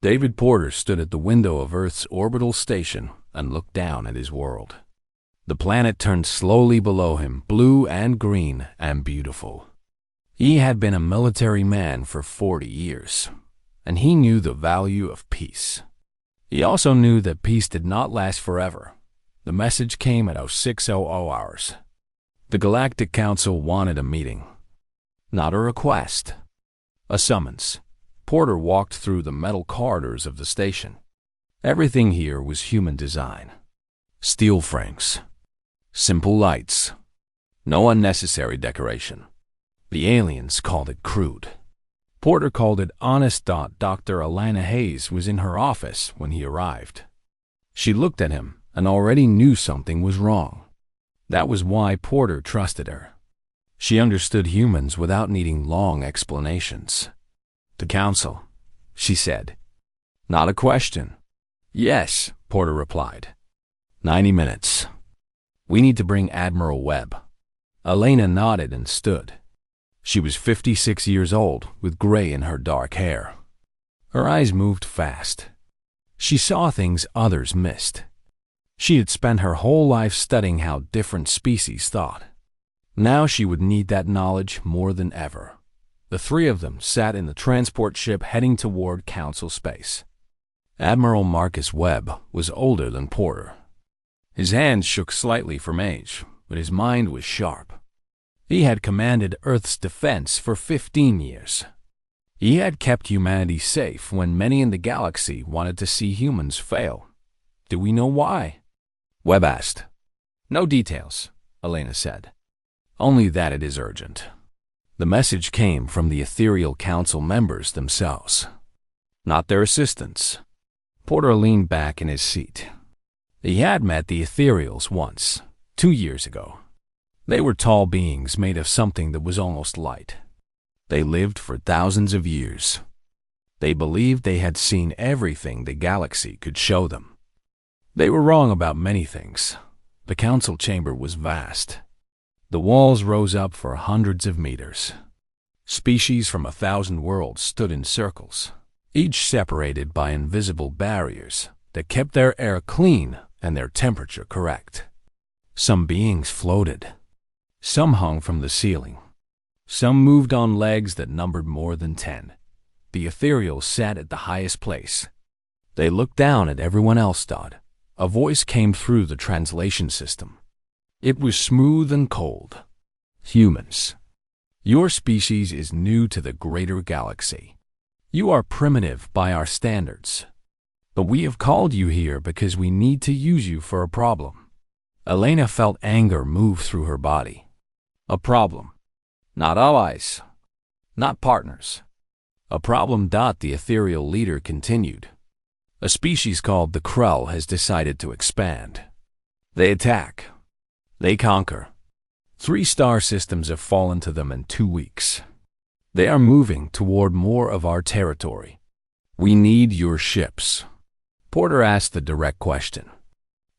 David Porter stood at the window of Earth's orbital station and looked down at his world. The planet turned slowly below him, blue and green and beautiful. He had been a military man for 40 years, and he knew the value of peace. He also knew that peace did not last forever. The message came at 0600 hours. The Galactic Council wanted a meeting. Not a request. A summons. Porter walked through the metal corridors of the station. Everything here was human design. Steel frames. Simple lights. No unnecessary decoration. The aliens called it crude. Porter called it honest. Dr. Alana Hayes was in her office when he arrived. She looked at him and already knew something was wrong. That was why Porter trusted her. She understood humans without needing long explanations. "The council," she said. "Not a question." "Yes," Porter replied. 90 minutes. "We need to bring Admiral Webb." Elena nodded and stood. She was 56 years old, with gray in her dark hair. Her eyes moved fast. She saw things others missed. She had spent her whole life studying how different species thought. Now she would need that knowledge more than ever. The three of them sat in the transport ship heading toward Council space. Admiral Marcus Webb was older than Porter. His hands shook slightly from age, but his mind was sharp. He had commanded Earth's defense for 15 years. He had kept humanity safe when many in the galaxy wanted to see humans fail. Do we know why? Webb asked. "No details," Elena said. "Only that it is urgent." The message came from the ethereal council members themselves, not their assistants. Porter leaned back in his seat. He had met the ethereals once, 2 years ago. They were tall beings made of something that was almost light. They lived for thousands of years. They believed they had seen everything the galaxy could show them. They were wrong about many things. The council chamber was vast. The walls rose up for hundreds of meters. Species from 1,000 worlds stood in circles, each separated by invisible barriers that kept their air clean and their temperature correct. Some beings floated. Some hung from the ceiling. Some moved on legs that numbered more than 10. The ethereals sat at the highest place. They looked down at everyone else. A voice came through the translation system. It was smooth and cold. "Humans, your species is new to the greater galaxy. You are primitive by our standards. But we have called you here because we need to use you for a problem." Elena felt anger move through her body. A problem. Not allies. Not partners. A problem. The ethereal leader continued. "A species called the Krell has decided to expand. They attack. They conquer. 3 star systems have fallen to them in 2 weeks. They are moving toward more of our territory. We need your ships." Porter asked the direct question.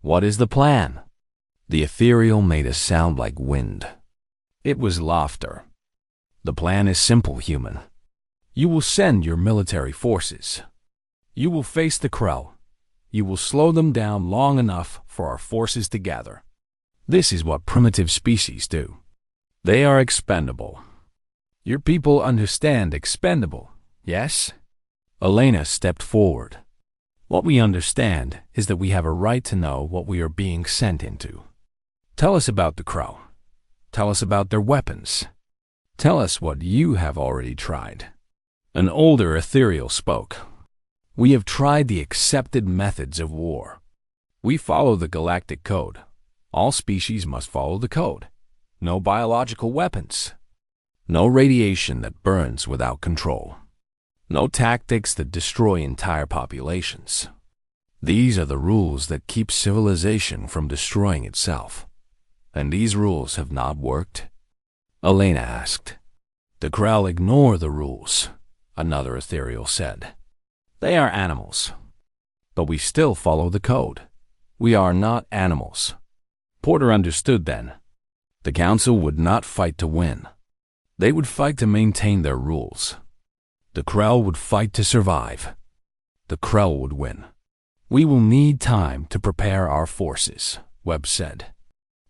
"What is the plan?" The ethereal made a sound like wind. It was laughter. "The plan is simple, human. You will send your military forces. You will face the Krell. You will slow them down long enough for our forces to gather. This is what primitive species do. They are expendable. Your people understand expendable, yes?" Elena stepped forward. "What we understand is that we have a right to know what we are being sent into. Tell us about the Krell. Tell us about their weapons. Tell us what you have already tried." An older ethereal spoke. "We have tried the accepted methods of war. We follow the Galactic Code. All species must follow the code. No biological weapons. No radiation that burns without control. No tactics that destroy entire populations. These are the rules that keep civilization from destroying itself. And these rules have not worked?" Elena asked. "The Krell ignore the rules," another ethereal said. "They are animals. But we still follow the code. We are not animals." Porter understood then. The council would not fight to win. They would fight to maintain their rules. The Krell would fight to survive. the Krell would win. We will need time to prepare our forces, Webb said.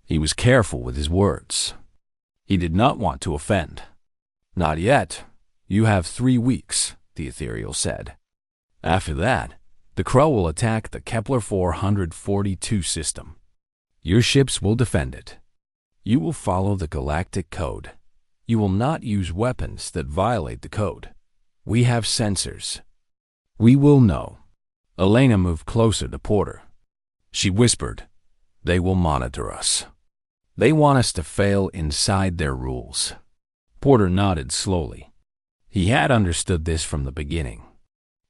He was careful with his words. He did not want to offend. Not yet. You have 3 weeks, the ethereal said. After that, the Krell will attack the Kepler 442 system. Your ships will defend it. You will follow the Galactic Code. You will not use weapons that violate the code. We have sensors. We will know. Elena moved closer to Porter. She whispered, They will monitor us. They want us to fail inside their rules. Porter nodded slowly. He had understood this from the beginning.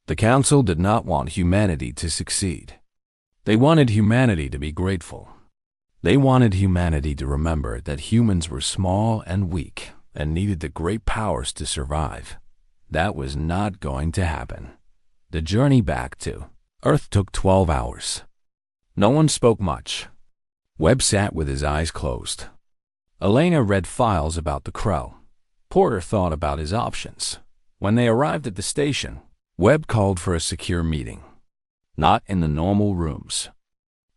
The Council did not want humanity to succeed. They wanted humanity to be grateful. They wanted humanity to remember that humans were small and weak and needed the great powers to survive. That was not going to happen. The journey back to Earth took 12 hours. No one spoke much. Webb sat with his eyes closed. Elena read files about the Krell. Porter thought about his options. When they arrived at the station, Webb called for a secure meeting. Not in the normal rooms.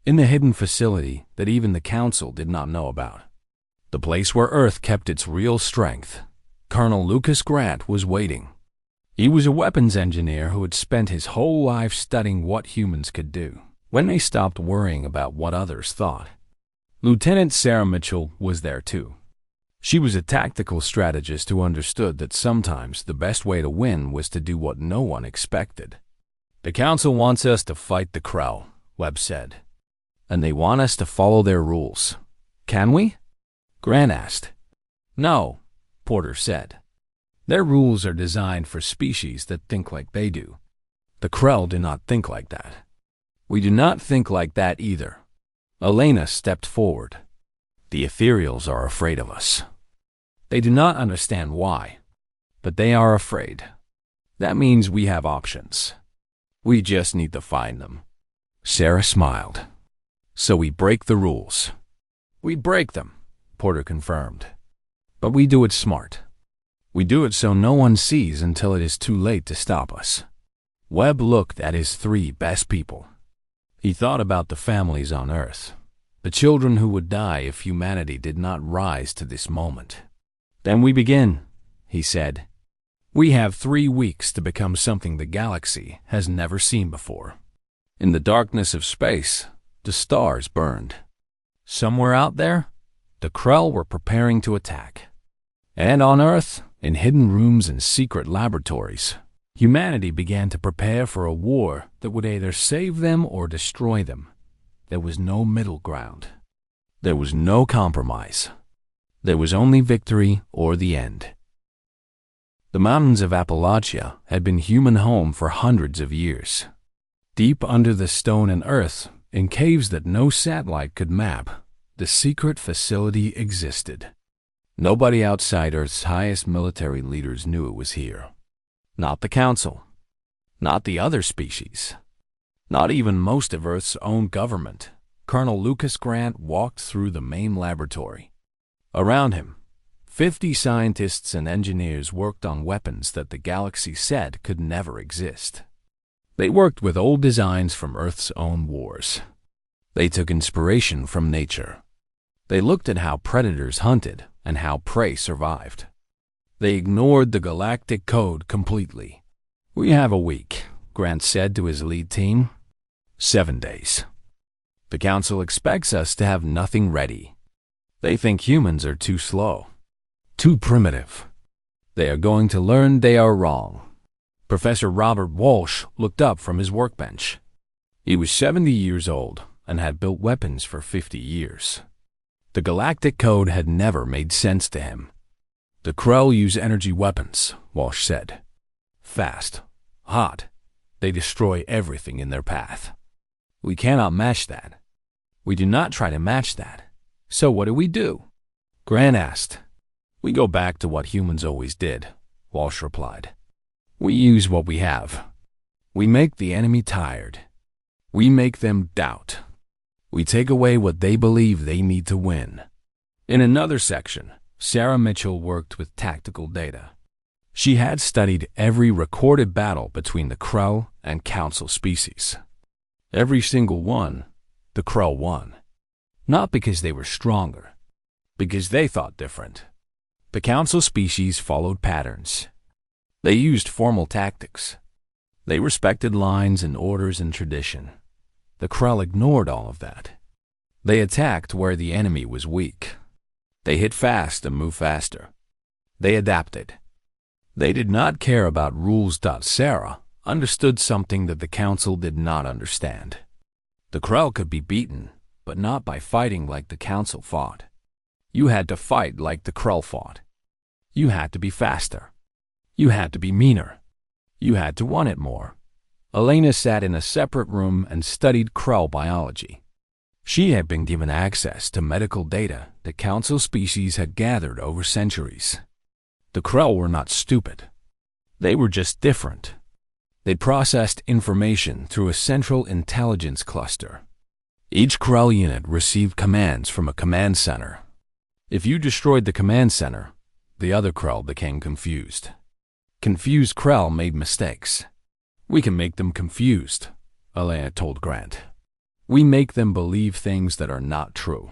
In the hidden facility that even the Council did not know about. The place where Earth kept its real strength. Colonel Lucas Grant was waiting. He was a weapons engineer who had spent his whole life studying what humans could do when they stopped worrying about what others thought. Lieutenant Sarah Mitchell was there too. She was a tactical strategist who understood that sometimes the best way to win was to do what no one expected. The Council wants us to fight the Krell, Webb said. And they want us to follow their rules. Can we? Grant asked. No, Porter said. Their rules are designed for species that think like they do. The Krell do not think like that. We do not think like that either. Elena stepped forward. The ethereals are afraid of us. They do not understand why, but they are afraid. That means we have options. We just need to find them. Sarah smiled. So we break the rules. We break them, Porter confirmed. But we do it smart. We do it so no one sees until it is too late to stop us. Webb looked at his 3 best people. He thought about the families on Earth, the children who would die if humanity did not rise to this moment. Then we begin, he said. We have 3 weeks to become something the galaxy has never seen before. In the darkness of space, the stars burned. Somewhere out there, the Krell were preparing to attack. And on Earth, in hidden rooms and secret laboratories, humanity began to prepare for a war that would either save them or destroy them. There was no middle ground. There was no compromise. There was only victory or the end. The mountains of Appalachia had been human home for hundreds of years. Deep under the stone and earth, in caves that no satellite could map, the secret facility existed. Nobody outside Earth's highest military leaders knew it was here. Not the Council. Not the other species. Not even most of Earth's own government. Colonel Lucas Grant walked through the main laboratory. Around him, 50 scientists and engineers worked on weapons that the galaxy said could never exist. They worked with old designs from Earth's own wars. They took inspiration from nature. They looked at how predators hunted and how prey survived. They ignored the Galactic Code completely. We have a week, Grant said to his lead team. 7 days. The Council expects us to have nothing ready. They think humans are too slow, too primitive. They are going to learn they are wrong. Professor Robert Walsh looked up from his workbench. He was 70 years old and had built weapons for 50 years. The Galactic Code had never made sense to him. The Krell use energy weapons, Walsh said. Fast, hot. They destroy everything in their path. We cannot match that. We do not try to match that. So what do? Grant asked. We go back to what humans always did, Walsh replied. We use what we have. We make the enemy tired. We make them doubt. We take away what they believe they need to win. In another section, Sarah Mitchell worked with tactical data. She had studied every recorded battle between the Krell and Council species. Every single one, the Krell won. Not because they were stronger, because they thought different. The Council species followed patterns. They used formal tactics. They respected lines and orders and tradition. The Krell ignored all of that. They attacked where the enemy was weak. They hit fast and moved faster. They adapted. They did not care about rules. Sarah understood something that the Council did not understand. The Krell could be beaten, but not by fighting like the Council fought. You had to fight like the Krell fought. You had to be faster. You had to be meaner. You had to want it more. Elena sat in a separate room and studied Krell biology. She had been given access to medical data that Council species had gathered over centuries. The Krell were not stupid. They were just different. They processed information through a central intelligence cluster. Each Krell unit received commands from a command center. If you destroyed the command center, the other Krell became confused. Confused Krell made mistakes. We can make them confused, Elena told Grant. We make them believe things that are not true.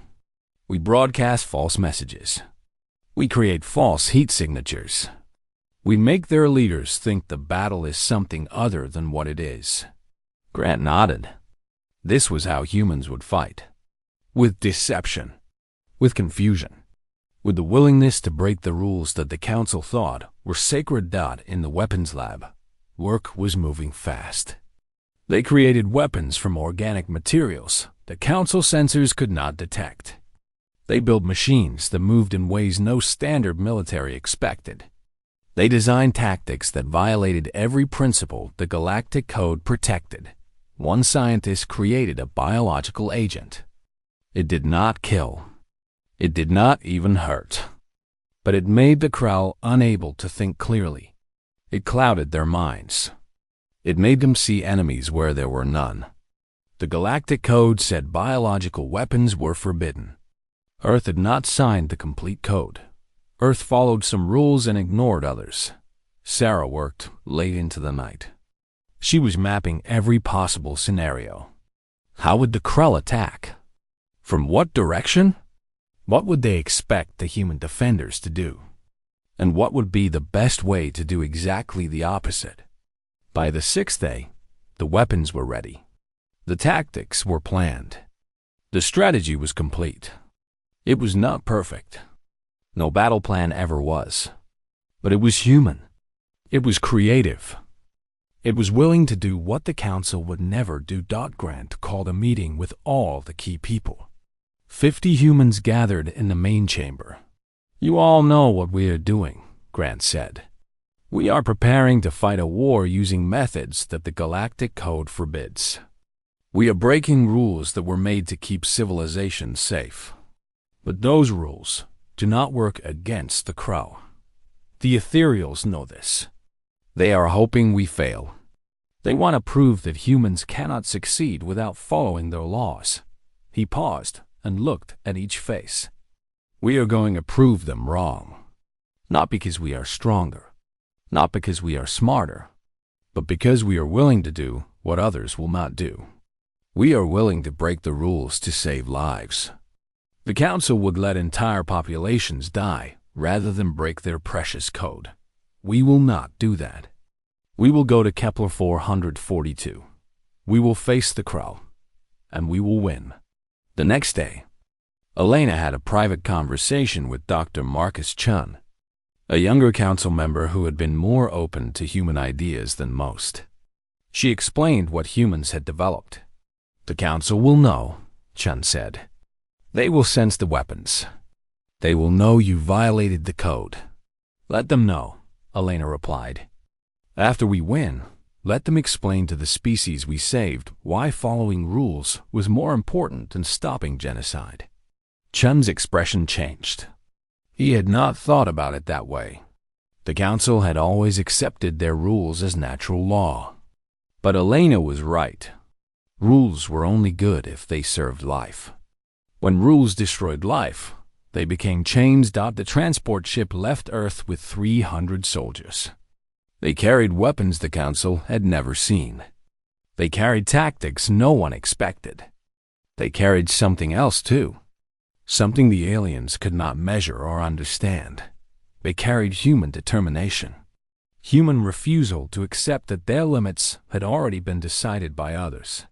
We broadcast false messages. We create false heat signatures. We make their leaders think the battle is something other than what it is. Grant nodded. This was how humans would fight. With deception. With confusion. With the willingness to break the rules that the Council thought were sacred. In the weapons lab, work was moving fast. They created weapons from organic materials that Council sensors could not detect. They built machines that moved in ways no standard military expected. They designed tactics that violated every principle the Galactic Code protected. One scientist created a biological agent. It did not kill. It did not even hurt. But it made the Krell unable to think clearly. It clouded their minds. It made them see enemies where there were none. The Galactic Code said biological weapons were forbidden. Earth had not signed the complete code. Earth followed some rules and ignored others. Sarah worked late into the night. She was mapping every possible scenario. How would the Krell attack? From what direction? What would they expect the human defenders to do? And what would be the best way to do exactly the opposite? By the sixth day, the weapons were ready. The tactics were planned. The strategy was complete. It was not perfect. No battle plan ever was. But it was human. It was creative. It was willing to do what the Council would never do. Grant called a meeting with all the key people. 50 humans gathered in the main chamber. You all know what we are doing, Grant said. We are preparing to fight a war using methods that the Galactic Code forbids. We are breaking rules that were made to keep civilization safe. But those rules do not work against the Krell. The Ethereals know this. They are hoping we fail. They want to prove that humans cannot succeed without following their laws. He paused and looked at each face. We are going to prove them wrong. Not because we are stronger. Not because we are smarter. But because we are willing to do what others will not do. We are willing to break the rules to save lives. The Council would let entire populations die rather than break their precious code. We will not do that. We will go to Kepler 442. We will face the Krell, and we will win. The next day, Elena had a private conversation with Dr. Marcus Chun, a younger Council member who had been more open to human ideas than most. She explained what humans had developed. The Council will know, Chun said. They will sense the weapons. They will know you violated the code. Let them know, Elena replied. After we win, let them explain to the species we saved why following rules was more important than stopping genocide. Chun's expression changed. He had not thought about it that way. The Council had always accepted their rules as natural law. But Elena was right. Rules were only good if they served life. When rules destroyed life, they became chains. The transport ship left Earth with 300 soldiers. They carried weapons the Council had never seen. They carried tactics no one expected. They carried something else too. Something the aliens could not measure or understand. They carried human determination. Human refusal to accept that their limits had already been decided by others.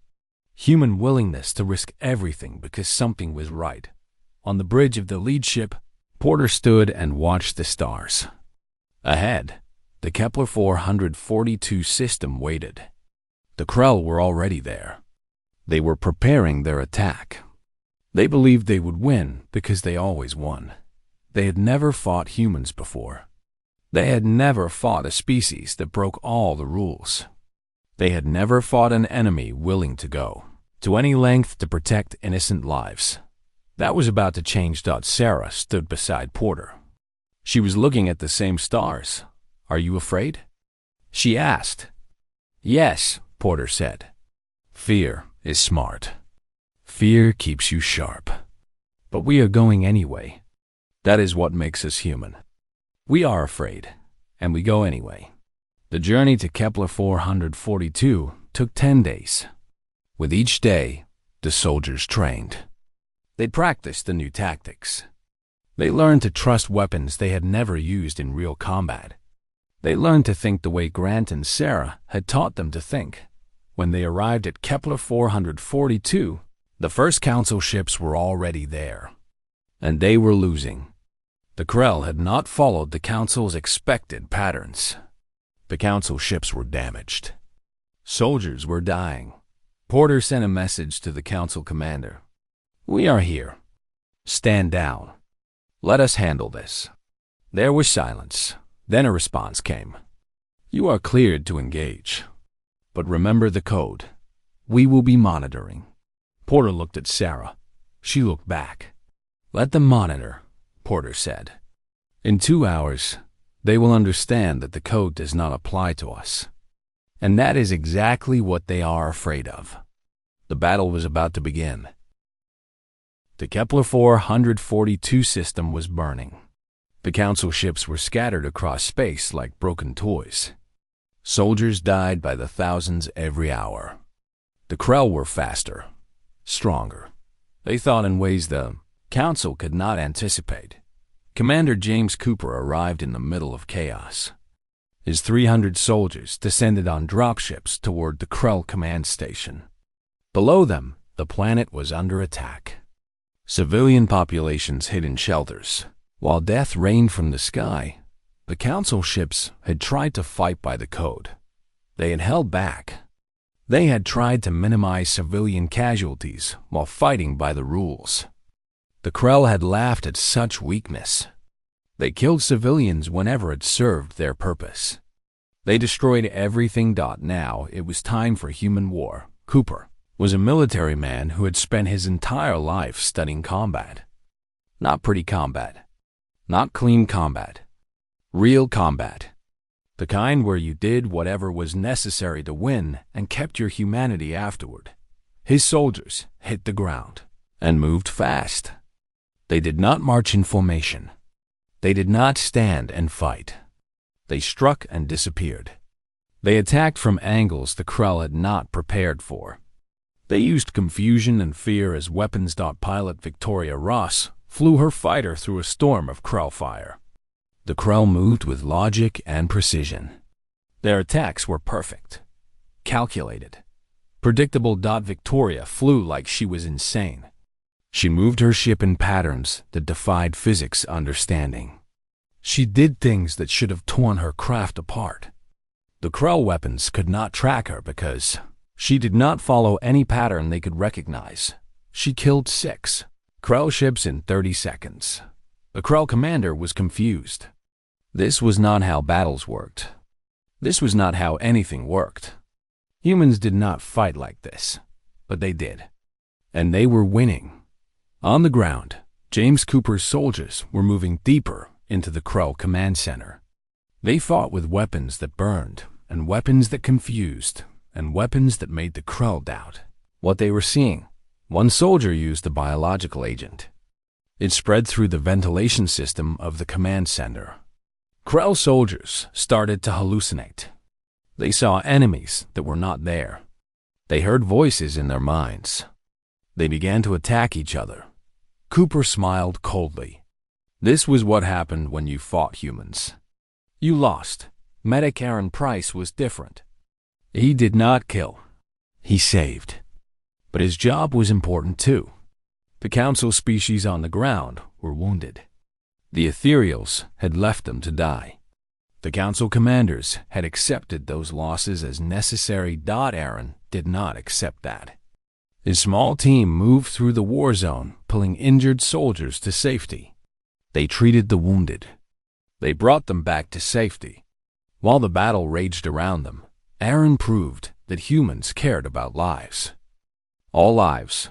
Human willingness to risk everything because something was right. On the bridge of the lead ship, Porter stood and watched the stars. Ahead, the Kepler 442 system waited. The Krell were already there. They were preparing their attack. They believed they would win because they always won. They had never fought humans before. They had never fought a species that broke all the rules. They had never fought an enemy willing to go to any length to protect innocent lives. That was about to change. Sarah stood beside Porter. She was looking at the same stars. "Are you afraid?" she asked. "Yes," Porter said. "Fear is smart. Fear keeps you sharp. But we are going anyway. That is what makes us human. We are afraid, and we go anyway." The journey to Kepler 442 took 10 days. With each day, the soldiers trained. They practiced the new tactics. They learned to trust weapons they had never used in real combat. They learned to think the way Grant and Sarah had taught them to think. When they arrived at Kepler 442, the first Council ships were already there. And they were losing. The Krell had not followed the Council's expected patterns. The Council ships were damaged. Soldiers were dying. Porter sent a message to the Council commander. "We are here. Stand down. Let us handle this." There was silence. Then a response came. "You are cleared to engage. But remember the code. We will be monitoring." Porter looked at Sarah. She looked back. "Let them monitor," Porter said. "In 2 hours, they will understand that the code does not apply to us." And that is exactly what they are afraid of. The battle was about to begin. The Kepler 442 system was burning. The Council ships were scattered across space like broken toys. Soldiers died by the thousands every hour. The Krell were faster, stronger. They thought in ways the Council could not anticipate. Commander James Cooper arrived in the middle of chaos. His 300 soldiers descended on dropships toward the Krell command station. Below them, the planet was under attack. Civilian populations hid in shelters. While death rained from the sky, the Council ships had tried to fight by the code. They had held back. They had tried to minimize civilian casualties while fighting by the rules. The Krell had laughed at such weakness. They killed civilians whenever it served their purpose. They destroyed everything. Now it was time for human war. Cooper was a military man who had spent his entire life studying combat. Not pretty combat. Not clean combat. Real combat. The kind where you did whatever was necessary to win and kept your humanity afterward. His soldiers hit the ground and moved fast. They did not march in formation. They did not stand and fight. They struck and disappeared. They attacked from angles the Krell had not prepared for. They used confusion and fear as weapons. Pilot Victoria Ross flew her fighter through a storm of Krell fire. The Krell moved with logic and precision. Their attacks were perfect, calculated, predictable. Victoria flew like she was insane. She moved her ship in patterns that defied physics understanding. She did things that should have torn her craft apart. The Krell weapons could not track her because she did not follow any pattern they could recognize. She killed 6 Krell ships in 30 seconds. The Krell commander was confused. This was not how battles worked. This was not how anything worked. Humans did not fight like this, but they did. And they were winning. On the ground, James Cooper's soldiers were moving deeper into the Krell command center. They fought with weapons that burned, and weapons that confused, and weapons that made the Krell doubt what they were seeing. One soldier used a biological agent. It spread through the ventilation system of the command center. Krell soldiers started to hallucinate. They saw enemies that were not there. They heard voices in their minds. They began to attack each other. Cooper smiled coldly. This was what happened when you fought humans. You lost. Medic Aaron Price was different. He did not kill. He saved. But his job was important too. The council species on the ground were wounded. The ethereals had left them to die. The council commanders had accepted those losses as necessary. Aaron did not accept that. His small team moved through the war zone, pulling injured soldiers to safety. They treated the wounded. They brought them back to safety. While the battle raged around them, Aaron proved that humans cared about lives. All lives.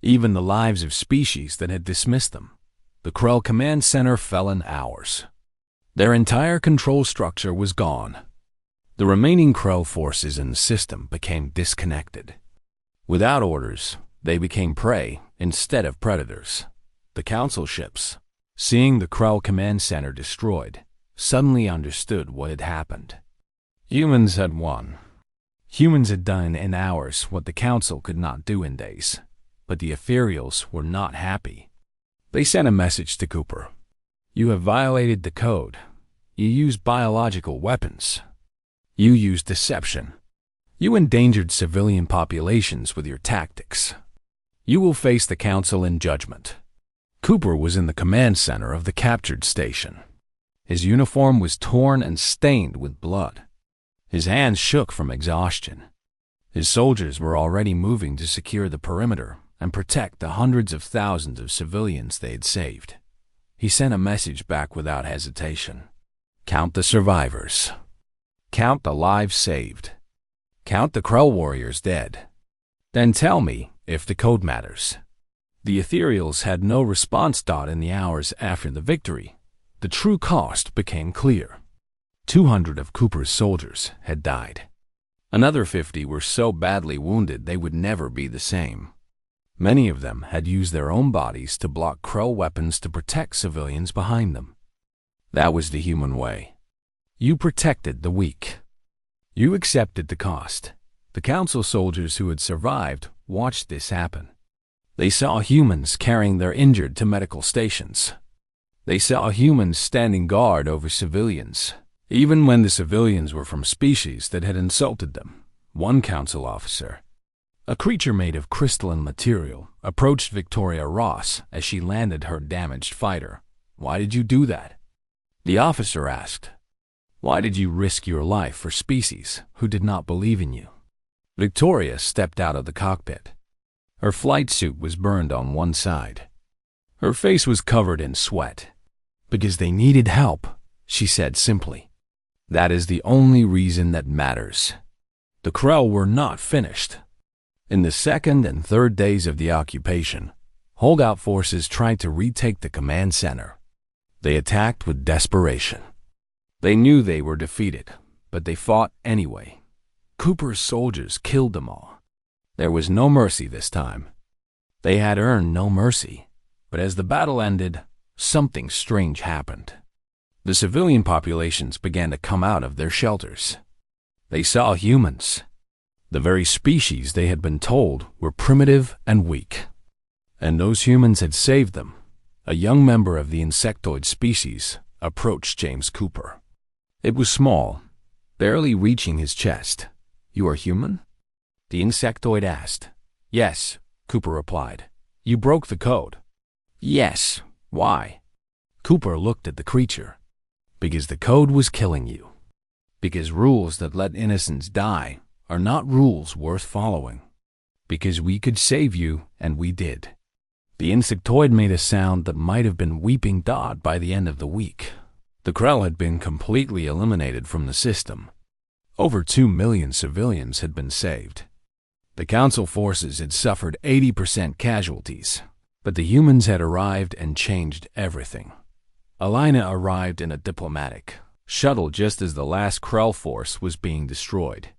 Even the lives of species that had dismissed them. The Krell Command Center fell in hours. Their entire control structure was gone. The remaining Krell forces in the system became disconnected. Without orders, they became prey instead of predators. The council ships, seeing the Krell Command Center destroyed, suddenly understood what had happened. Humans had won. Humans had done in hours what the council could not do in days. But the ethereals were not happy. They sent a message to Cooper. You have violated the code. You used biological weapons. You used deception. You endangered civilian populations with your tactics. You will face the council in judgment. Cooper was in the command center of the captured station. His uniform was torn and stained with blood. His hands shook from exhaustion. His soldiers were already moving to secure the perimeter and protect the hundreds of thousands of civilians they had saved. He sent a message back without hesitation. Count the survivors. Count the lives saved. Count the Krell warriors dead. Then tell me if the code matters. The ethereals had no response. In the hours after the victory, the true cost became clear. 200 of Cooper's soldiers had died. Another 50 were so badly wounded they would never be the same. Many of them had used their own bodies to block Krell weapons to protect civilians behind them. That was the human way. You protected the weak. You accepted the cost. The council soldiers who had survived watched this happen. They saw humans carrying their injured to medical stations. They saw humans standing guard over civilians, even when the civilians were from species that had insulted them. One council officer, a creature made of crystalline material, approached Victoria Ross as she landed her damaged fighter. Why did you do that? The officer asked. Why did you risk your life for species who did not believe in you? Victoria stepped out of the cockpit. Her flight suit was burned on one side. Her face was covered in sweat. Because they needed help, she said simply. That is the only reason that matters. The Krell were not finished. In the second and third days of the occupation, holdout forces tried to retake the command center. They attacked with desperation. They knew they were defeated, but they fought anyway. Cooper's soldiers killed them all. There was no mercy this time. They had earned no mercy, but as the battle ended, something strange happened. The civilian populations began to come out of their shelters. They saw humans. The very species they had been told were primitive and weak. And those humans had saved them. A young member of the insectoid species approached James Cooper. It was small, barely reaching his chest. You are human? The insectoid asked. Yes, Cooper replied. You broke the code. Yes, why? Cooper looked at the creature. Because the code was killing you. Because rules that let innocents die are not rules worth following. Because we could save you, and we did. The insectoid made a sound that might have been weeping by the end of the week. The Krell had been completely eliminated from the system. Over 2 million civilians had been saved. The council forces had suffered 80% casualties, but the humans had arrived and changed everything. Alina arrived in a diplomatic shuttle just as the last Krell force was being destroyed.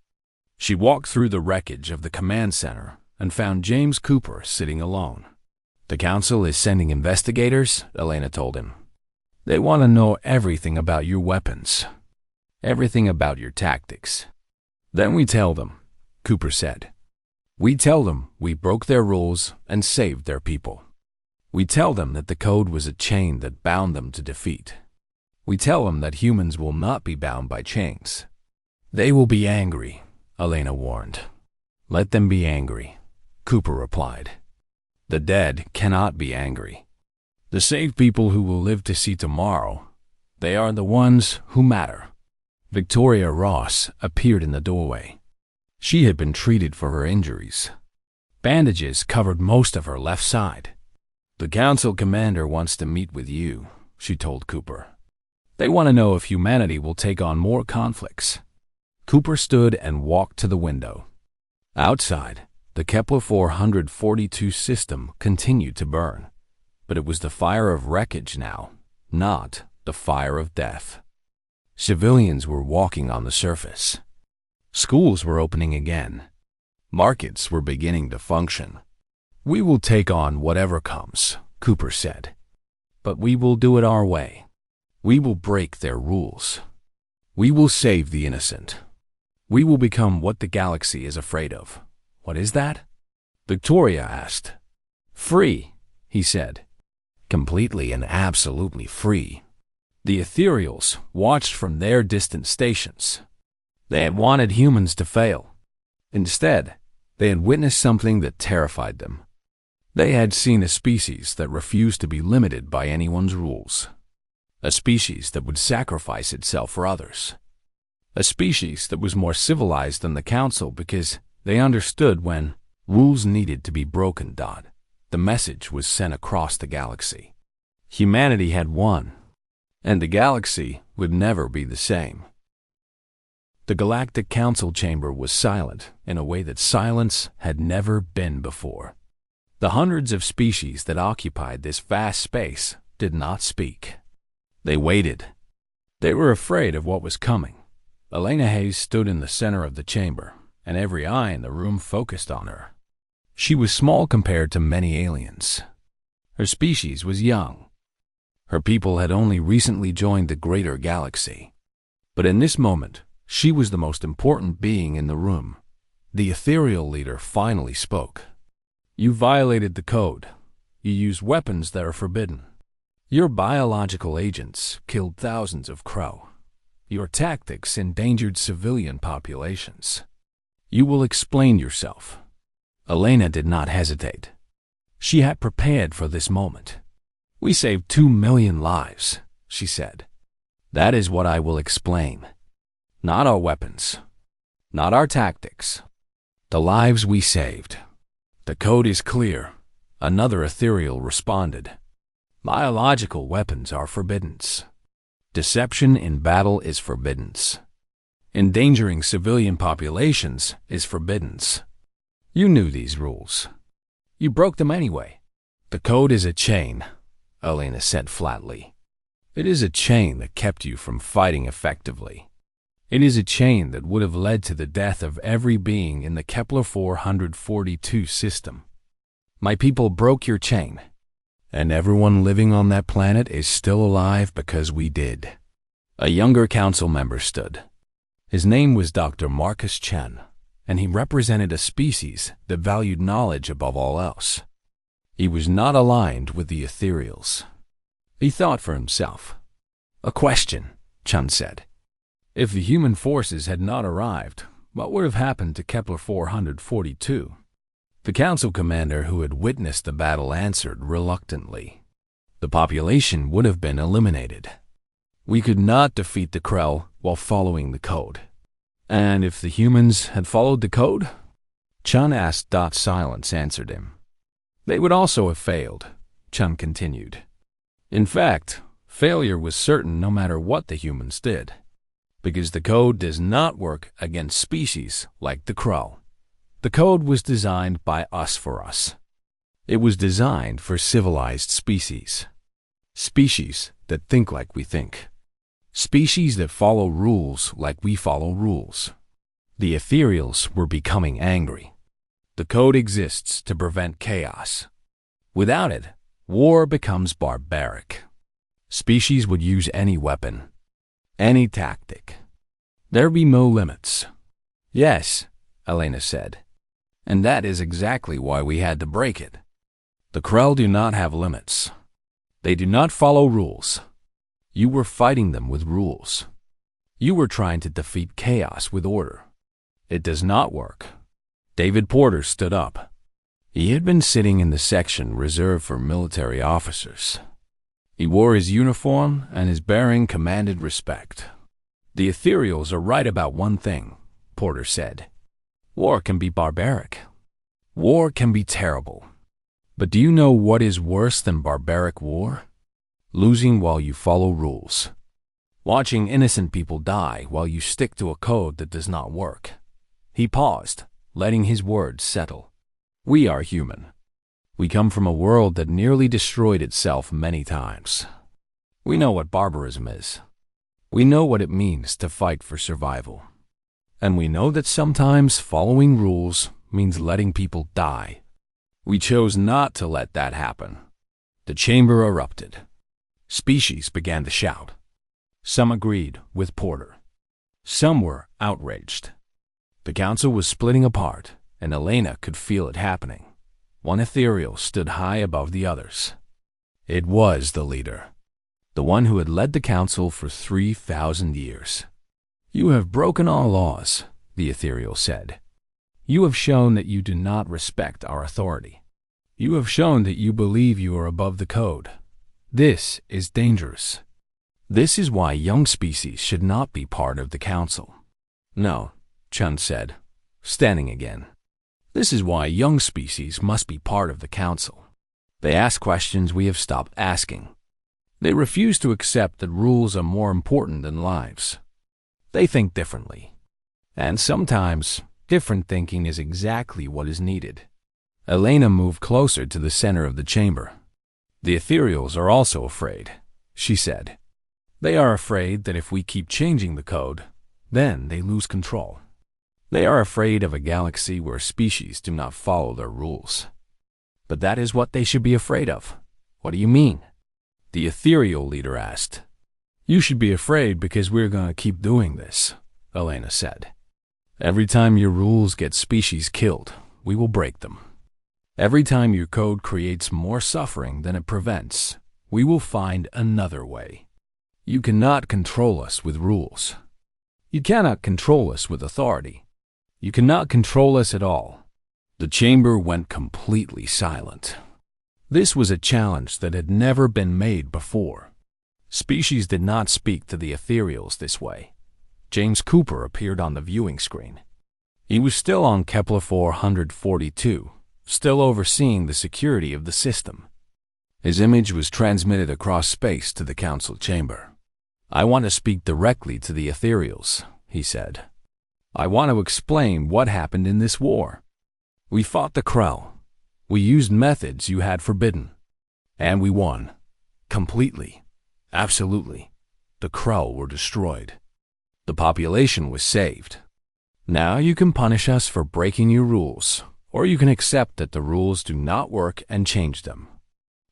She walked through the wreckage of the command center and found James Cooper sitting alone. The council is sending investigators, Elena told him. They want to know everything about your weapons, everything about your tactics. Then we tell them, Cooper said. We tell them we broke their rules and saved their people. We tell them that the code was a chain that bound them to defeat. We tell them that humans will not be bound by chains. They will be angry, Elena warned. Let them be angry, Cooper replied. The dead cannot be angry. The saved people who will live to see tomorrow, they are the ones who matter. Victoria Ross appeared in the doorway. She had been treated for her injuries. Bandages covered most of her left side. The council commander wants to meet with you, she told Cooper. They want to know if humanity will take on more conflicts. Cooper stood and walked to the window. Outside, the Kepler 442 system continued to burn, but it was the fire of wreckage now, not the fire of death. Civilians were walking on the surface. Schools were opening again. Markets were beginning to function. We will take on whatever comes, Cooper said. But we will do it our way. We will break their rules. We will save the innocent. We will become what the galaxy is afraid of. What is that? Victoria asked. Free, he said. Completely and absolutely free. The ethereals watched from their distant stations. They had wanted humans to fail. Instead, they had witnessed something that terrified them. They had seen a species that refused to be limited by anyone's rules. A species that would sacrifice itself for others. A species that was more civilized than the Council because they understood when rules needed to be broken. The message was sent across the galaxy. Humanity had won, and the galaxy would never be the same. The Galactic Council chamber was silent in a way that silence had never been before. The hundreds of species that occupied this vast space did not speak. They waited. They were afraid of what was coming. Elena Hayes stood in the center of the chamber, and every eye in the room focused on her. She was small compared to many aliens. Her species was young. Her people had only recently joined the greater galaxy. But in this moment, she was the most important being in the room. The ethereal leader finally spoke. You violated the code. You used weapons that are forbidden. Your biological agents killed thousands of Crow. Your tactics endangered civilian populations. You will explain yourself. Elena did not hesitate. She had prepared for this moment. We saved 2 million lives, she said. That is what I will explain. Not our weapons. Not our tactics. The lives we saved. The code is clear. Another ethereal responded. Biological weapons are forbidden. Deception in battle is forbidden. Endangering civilian populations is forbidden. You knew these rules. You broke them anyway. The code is a chain, Elena said flatly. It is a chain that kept you from fighting effectively. It is a chain that would have led to the death of every being in the Kepler 442 system. My people broke your chain, and everyone living on that planet is still alive because we did. A younger council member stood. His name was Dr. Marcus Chen, and he represented a species that valued knowledge above all else. He was not aligned with the ethereals. He thought for himself. A question, Chen said. If the human forces had not arrived, what would have happened to Kepler 442? The council commander who had witnessed the battle answered reluctantly. The population would have been eliminated. We could not defeat the Krell while following the code. And if the humans had followed the code? Chun asked. Silence answered him. They would also have failed, Chun continued. In fact, failure was certain no matter what the humans did, because the code does not work against species like the Krell. The code was designed by us for us. It was designed for civilized species. Species that think like we think. Species that follow rules like we follow rules. The ethereals were becoming angry. The code exists to prevent chaos. Without it, war becomes barbaric. Species would use any weapon, any tactic. There be no limits. Yes, Elena said. And that is exactly why we had to break it. The Krell do not have limits. They do not follow rules. You were fighting them with rules. You were trying to defeat chaos with order. It does not work. David Porter stood up. He had been sitting in the section reserved for military officers. He wore his uniform, and his bearing commanded respect. The ethereals are right about one thing, Porter said. War can be barbaric. War can be terrible. But do you know what is worse than barbaric war? Losing while you follow rules. Watching innocent people die while you stick to a code that does not work. He paused, letting his words settle. We are human. We come from a world that nearly destroyed itself many times. We know what barbarism is. We know what it means to fight for survival. And we know that sometimes following rules means letting people die. We chose not to let that happen. The chamber erupted. Species began to shout. Some agreed with Porter. Some were outraged. The council was splitting apart, and Elena could feel it happening. One ethereal stood high above the others. It was the leader, the one who had led the council for 3,000 years. You have broken all laws, the ethereal said. You have shown that you do not respect our authority. You have shown that you believe you are above the code. This is dangerous. This is why young species should not be part of the council. No, Chun said, standing again. This is why young species must be part of the council. They ask questions we have stopped asking. They refuse to accept that rules are more important than lives. They think differently. And sometimes, different thinking is exactly what is needed. Elena moved closer to the center of the chamber. The ethereals are also afraid, she said. They are afraid that if we keep changing the code, then they lose control. They are afraid of a galaxy where species do not follow their rules. But that is what they should be afraid of. What do you mean? The ethereal leader asked. You should be afraid because we're going to keep doing this, Elena said. Every time your rules get species killed, we will break them. Every time your code creates more suffering than it prevents, we will find another way. You cannot control us with rules. You cannot control us with authority. You cannot control us at all. The chamber went completely silent. This was a challenge that had never been made before. Species did not speak to the ethereals this way. James Cooper appeared on the viewing screen. He was still on Kepler 442, still overseeing the security of the system. His image was transmitted across space to the council chamber. I want to speak directly to the ethereals, he said. I want to explain what happened in this war. We fought the Krell. We used methods you had forbidden. And we won. Completely. Absolutely. The Krell were destroyed. The population was saved. Now you can punish us for breaking your rules, or you can accept that the rules do not work and change them.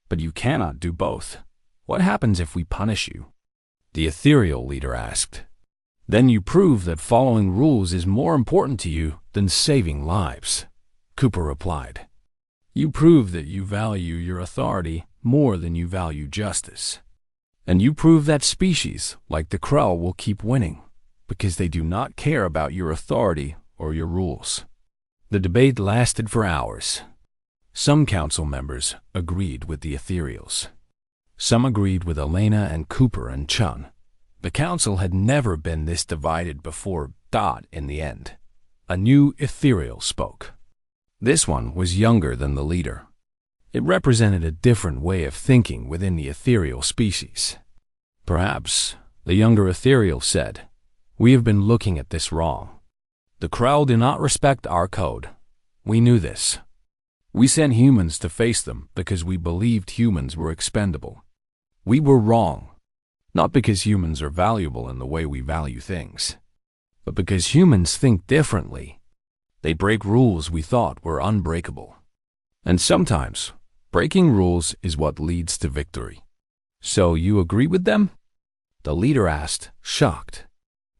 But you cannot do both. What happens if we punish you? The ethereal leader asked. Then you prove that following rules is more important to you than saving lives, Cooper replied. You prove that you value your authority more than you value justice. And you prove that species, like the Krell, will keep winning, because they do not care about your authority or your rules. The debate lasted for hours. Some council members agreed with the ethereals. Some agreed with Elena and Cooper and Chun. The council had never been this divided before. In the end, a new ethereal spoke. This one was younger than the leader. It represented a different way of thinking within the ethereal species. Perhaps, the younger ethereal said, we have been looking at this wrong. The Krell do not respect our code. We knew this. We sent humans to face them because we believed humans were expendable. We were wrong. Not because humans are valuable in the way we value things, but because humans think differently. They break rules we thought were unbreakable. And sometimes, Breaking rules is what leads to victory. So you agree with them? The leader asked, shocked.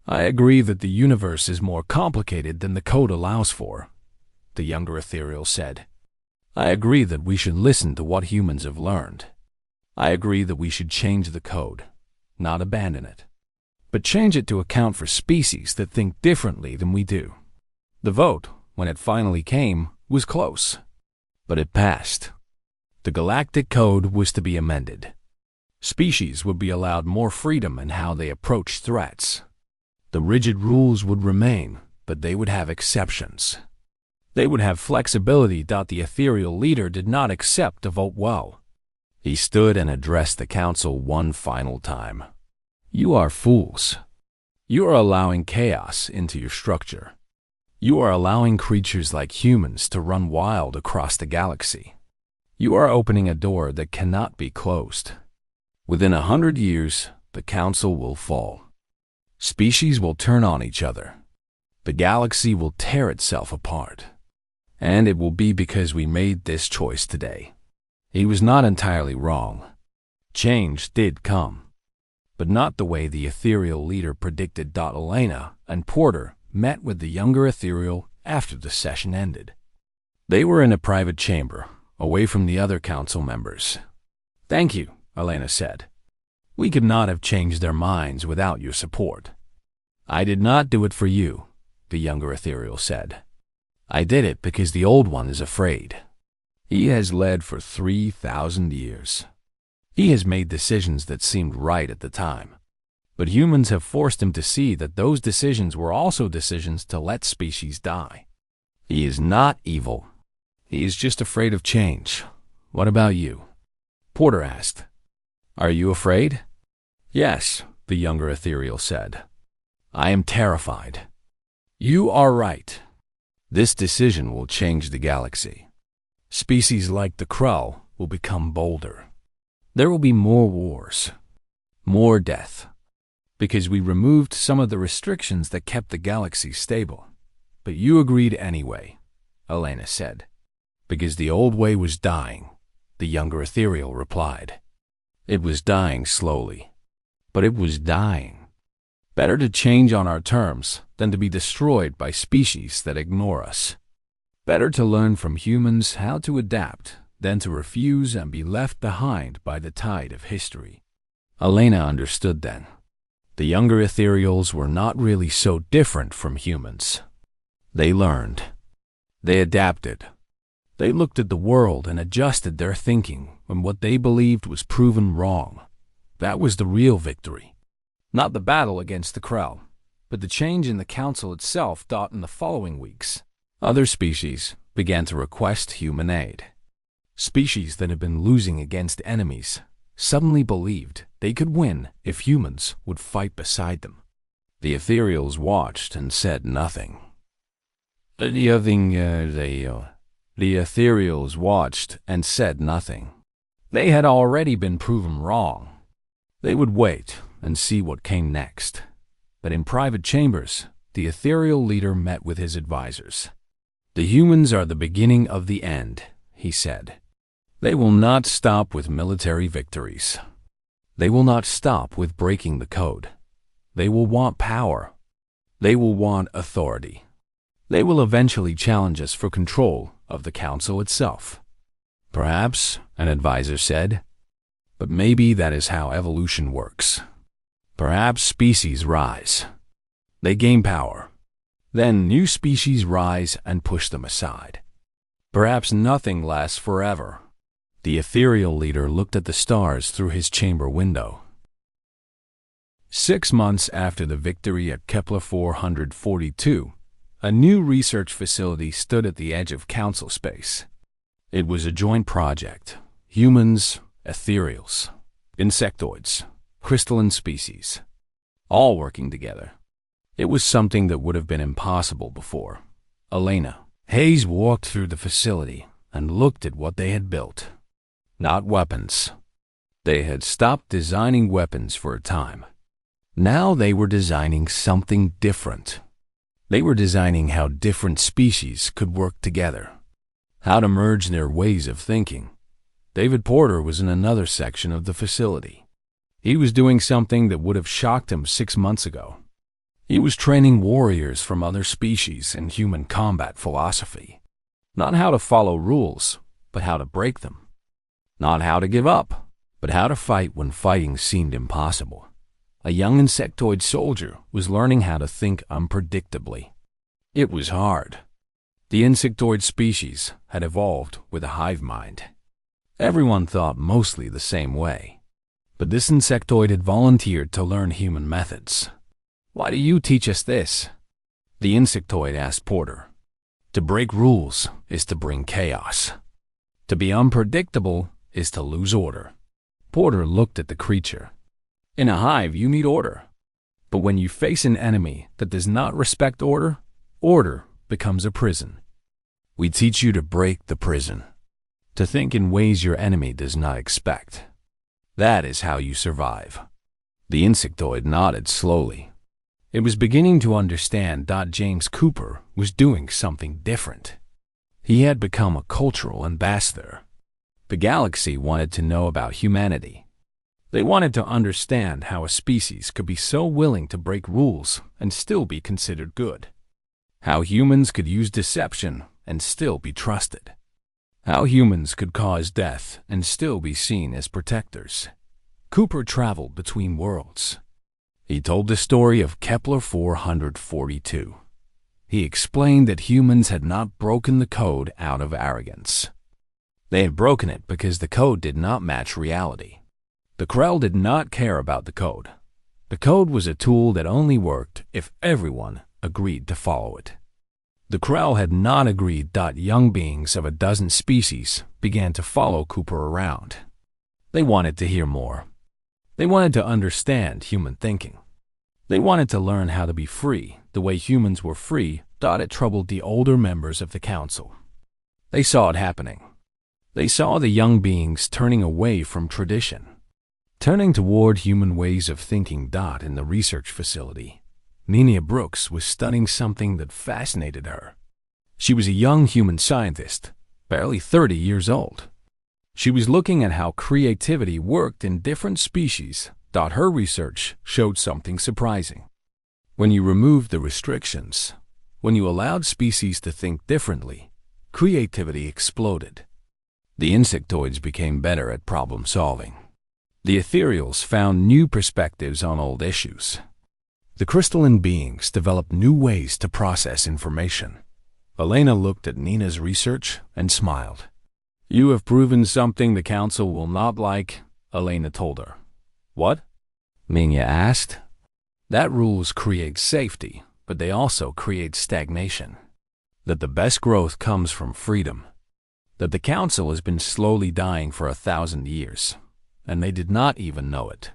I agree that the universe is more complicated than the code allows for, the younger ethereal said. I agree that we should listen to what humans have learned. I agree that we should change the code, not abandon it, but change it to account for species that think differently than we do. The vote, when it finally came, was close, but it passed. The Galactic Code was to be amended. Species would be allowed more freedom in how they approach threats. The rigid rules would remain, but they would have exceptions. They would have flexibility that the ethereal leader did not accept to vote well. He stood and addressed the council one final time. You are fools. You are allowing chaos into your structure. You are allowing creatures like humans to run wild across the galaxy. You are opening a door that cannot be closed. Within 100 years, the council will fall. Species will turn on each other. The galaxy will tear itself apart. And it will be because we made this choice today. He was not entirely wrong. Change did come, but not the way the ethereal leader predicted. Elena and Porter met with the younger ethereal after the session ended. They were in a private chamber, away from the other council members. Thank you, Elena said. We could not have changed their minds without your support. I did not do it for you, the younger ethereal said. I did it because the old one is afraid. He has led for 3,000 years. He has made decisions that seemed right at the time. But humans have forced him to see that those decisions were also decisions to let species die. He is not evil. He is just afraid of change. What about you? Porter asked. Are you afraid? Yes, the younger ethereal said. I am terrified. You are right. This decision will change the galaxy. Species like the Krull will become bolder. There will be more wars, more death, because we removed some of the restrictions that kept the galaxy stable. But you agreed anyway, Elena said. Because the old way was dying, the younger ethereal replied. It was dying slowly, but it was dying. Better to change on our terms than to be destroyed by species that ignore us. Better to learn from humans how to adapt than to refuse and be left behind by the tide of history. Elena understood then. The younger ethereals were not really so different from humans. They learned. They adapted. They looked at the world and adjusted their thinking when what they believed was proven wrong. That was the real victory. Not the battle against the Krull, but the change in the council itself. In the following weeks, other species began to request human aid. Species that had been losing against enemies suddenly believed they could win if humans would fight beside them. The ethereals watched and said nothing. The ethereals watched and said nothing. They had already been proven wrong. They would wait and see what came next. But in private chambers, the ethereal leader met with his advisors. The humans are the beginning of the end, he said. They will not stop with military victories. They will not stop with breaking the code. They will want power. They will want authority. They will eventually challenge us for control of the council itself. Perhaps, an advisor said, but maybe that is how evolution works. Perhaps species rise. They gain power. Then new species rise and push them aside. Perhaps nothing lasts forever. The ethereal leader looked at the stars through his chamber window. 6 months after the victory at Kepler 442, a new research facility stood at the edge of council space. It was a joint project. Humans, ethereals, insectoids, crystalline species, all working together. It was something that would have been impossible before. Elena Hayes walked through the facility and looked at what they had built. Not weapons. They had stopped designing weapons for a time. Now they were designing something different. They were designing how different species could work together, how to merge their ways of thinking, David Porter was in another section of the facility. He was doing something that would have shocked him 6 months ago. He was training warriors from other species in human combat philosophy. Not how to follow rules, but how to break them. Not how to give up, but how to fight when fighting seemed impossible. A young insectoid soldier was learning how to think unpredictably. It was hard. The insectoid species had evolved with a hive mind. Everyone thought mostly the same way. But this insectoid had volunteered to learn human methods. "Why do you teach us this?" The insectoid asked Porter. "To break rules is to bring chaos. To be unpredictable is to lose order." Porter looked at the creature. "In a hive, you need order. But when you face an enemy that does not respect order, order becomes a prison. We teach you to break the prison, to think in ways your enemy does not expect. That is how you survive." The insectoid nodded slowly. It was beginning to understand that James Cooper was doing something different. He had become a cultural ambassador. The galaxy wanted to know about humanity. They wanted to understand how a species could be so willing to break rules and still be considered good. How humans could use deception and still be trusted. How humans could cause death and still be seen as protectors. Cooper traveled between worlds. He told the story of Kepler 442. He explained that humans had not broken the code out of arrogance. They had broken it because the code did not match reality. The Krell did not care about the code. The code was a tool that only worked if everyone agreed to follow it. The Krell had not agreed that young beings of a dozen species began to follow Cooper around. They wanted to hear more. They wanted to understand human thinking. They wanted to learn how to be free the way humans were free. It troubled the older members of the council. They saw it happening. They saw the young beings turning away from tradition, turning toward human ways of thinking. In the research facility, Nina Brooks was studying something that fascinated her. She was a young human scientist, barely 30 years old. She was looking at how creativity worked in different species. Her research showed something surprising. When you removed the restrictions, when you allowed species to think differently, creativity exploded. The insectoids became better at problem solving. The ethereals found new perspectives on old issues. The crystalline beings developed new ways to process information. Elena looked at Nina's research and smiled. "You have proven something the council will not like," Elena told her. "What?" Nina asked. "That rules create safety, but they also create stagnation. That the best growth comes from freedom. That the council has been slowly dying for 1,000 years, and they did not even know it."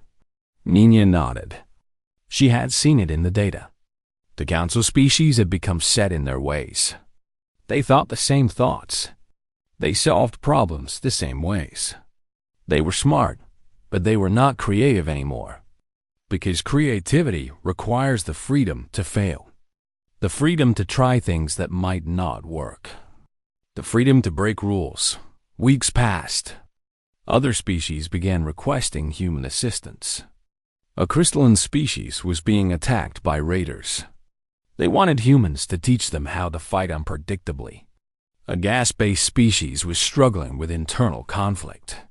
Nina nodded. She had seen it in the data. The council species had become set in their ways. They thought the same thoughts. They solved problems the same ways. They were smart, but they were not creative anymore. Because creativity requires the freedom to fail. The freedom to try things that might not work. The freedom to break rules. Weeks passed. Other species began requesting human assistance. A crystalline species was being attacked by raiders. They wanted humans to teach them how to fight unpredictably. A gas-based species was struggling with internal conflict.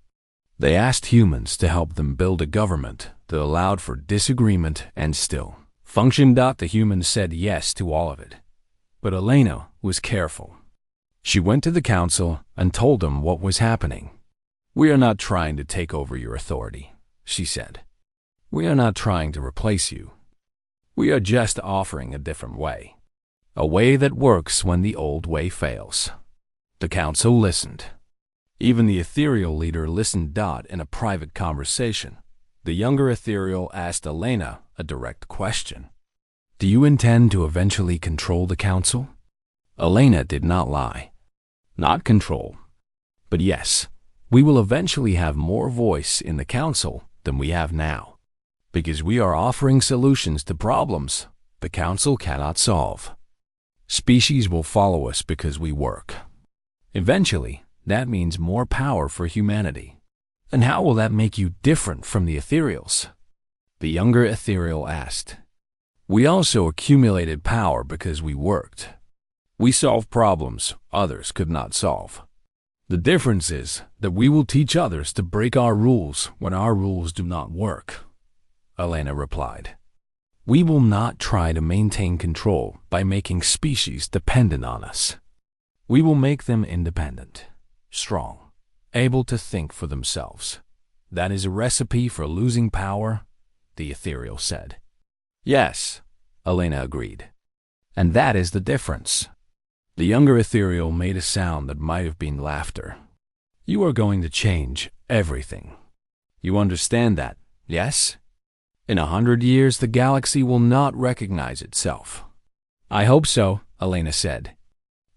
They asked humans to help them build a government that allowed for disagreement and still functioned. The humans said yes to all of it. But Elena was careful. She went to the council and told them what was happening. "We are not trying to take over your authority," she said. "We are not trying to replace you. We are just offering a different way. A way that works when the old way fails." The council listened. Even the ethereal leader listened. In a private conversation, the younger ethereal asked Elena a direct question. "Do you intend to eventually control the council?" Elena did not lie. "Not control, but yes, we will eventually have more voice in the council than we have now. Because we are offering solutions to problems the council cannot solve. Species will follow us because we work. Eventually, That means more power for humanity. And how will that make you different from the ethereals? The younger ethereal asked. We also accumulated power because we worked. We solved problems others could not solve. The difference is that we will teach others to break our rules when our rules do not work, Elena replied. We will not try to maintain control by making species dependent on us. We will make them independent, strong, able to think for themselves. That is a recipe for losing power, the ethereal said. Yes, Elena agreed. And that is the difference. The younger ethereal made a sound that might have been laughter. You are going to change everything. You understand that, yes? In 100 years, the galaxy will not recognize itself. I hope so, Elena said.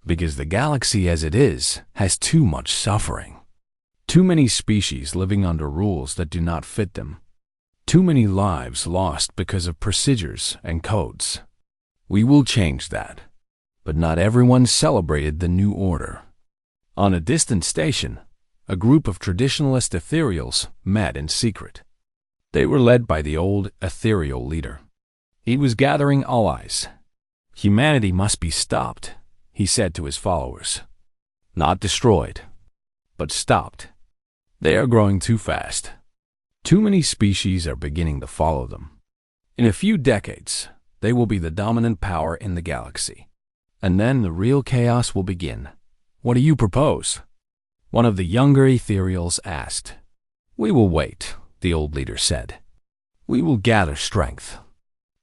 Because the galaxy as it is has too much suffering. Too many species living under rules that do not fit them. Too many lives lost because of procedures and codes. We will change that. But not everyone celebrated the new order. On a distant station, a group of traditionalist ethereals met in secret. They were led by the old ethereal leader. He was gathering allies. Humanity must be stopped, he said to his followers. Not destroyed, but stopped. They are growing too fast. Too many species are beginning to follow them. In a few decades, they will be the dominant power in the galaxy. And then the real chaos will begin. What do you propose? One of the younger ethereals asked. We will wait, the old leader said. We will gather strength.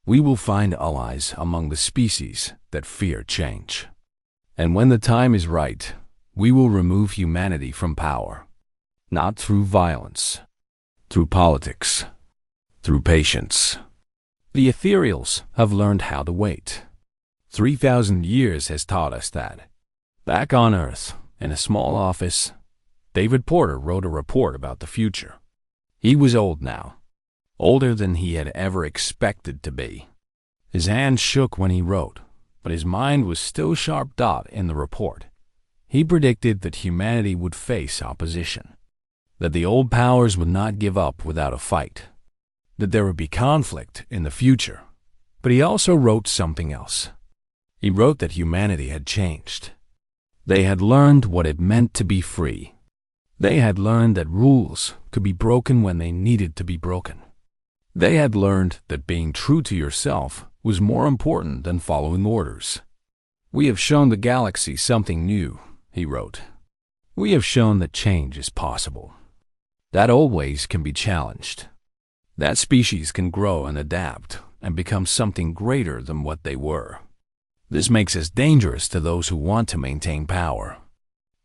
We will find allies among the species that fear change. And when the time is right, we will remove humanity from power. Not through violence, through politics, through patience. The ethereals have learned how to wait. 3,000 years has taught us that. Back on Earth, in a small office, David Porter wrote a report about the future. He was old now, older than he had ever expected to be. His hand shook when he wrote, but his mind was still sharp in the report. He predicted that humanity would face opposition, that the old powers would not give up without a fight, that there would be conflict in the future. But he also wrote something else. He wrote that humanity had changed. They had learned what it meant to be free. They had learned that rules could be broken when they needed to be broken. They had learned that being true to yourself was more important than following orders. We have shown the galaxy something new, he wrote. We have shown that change is possible. That old ways can be challenged. That species can grow and adapt and become something greater than what they were. This makes us dangerous to those who want to maintain power.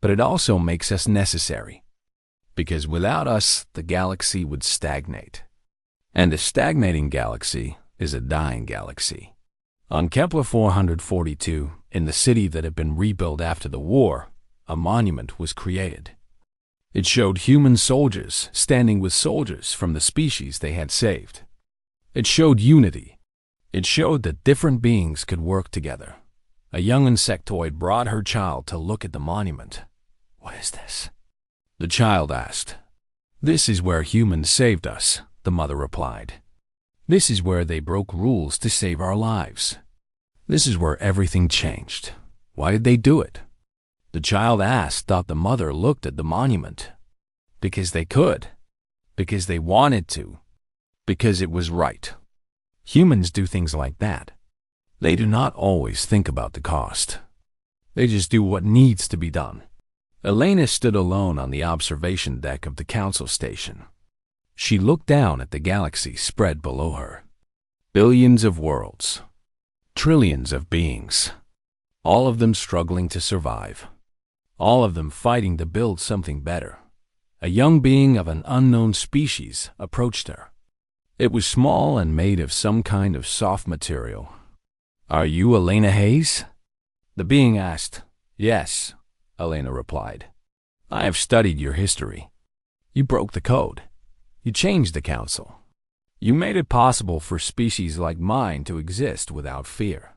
But it also makes us necessary. Because without us, the galaxy would stagnate. And a stagnating galaxy is a dying galaxy. On Kepler 442, in the city that had been rebuilt after the war, a monument was created. It showed human soldiers standing with soldiers from the species they had saved. It showed unity. It showed that different beings could work together. A young insectoid brought her child to look at the monument. What is this? The child asked. This is where humans saved us, the mother replied. This is where they broke rules to save our lives. This is where everything changed. Why did they do it? The child thought the mother looked at the monument. Because they could. Because they wanted to. Because it was right. Humans do things like that. They do not always think about the cost. They just do what needs to be done. Elena stood alone on the observation deck of the council station. She looked down at the galaxy spread below her. Billions of worlds. Trillions of beings. All of them struggling to survive. All of them fighting to build something better. A young being of an unknown species approached her. It was small and made of some kind of soft material. Are you Elena Hayes? The being asked. Yes, Elena replied. I have studied your history. You broke the code. You changed the council. You made it possible for species like mine to exist without fear.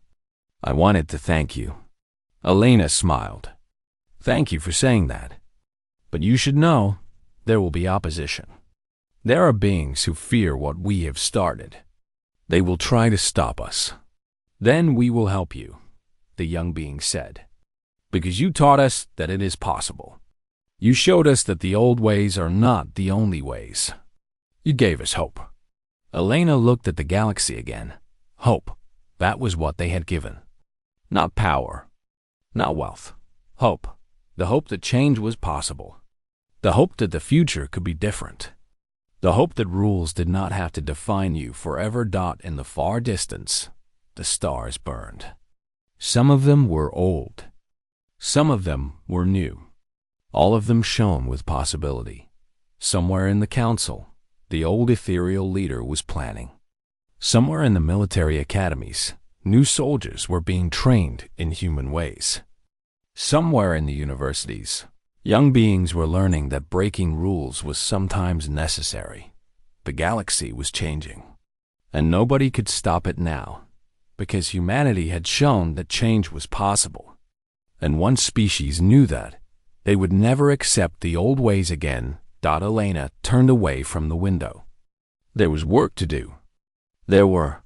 I wanted to thank you. Elena smiled. Thank you for saying that. But you should know, there will be opposition. There are beings who fear what we have started. They will try to stop us. Then we will help you, the young being said, because you taught us that it is possible. You showed us that the old ways are not the only ways. You gave us hope. Elena looked at the galaxy again. Hope, that was what they had given. Not power, not wealth. Hope, the hope that change was possible. The hope that the future could be different. The hope that rules did not have to define you forever. In the far distance, the stars burned. Some of them were old. Some of them were new. All of them shone with possibility. Somewhere in the council, the old ethereal leader was planning. Somewhere in the military academies, new soldiers were being trained in human ways. Somewhere in the universities, young beings were learning that breaking rules was sometimes necessary. The galaxy was changing, and nobody could stop it now, because humanity had shown that change was possible. And one species knew that they would never accept the old ways again. Elena turned away from the window. There was work to do. There were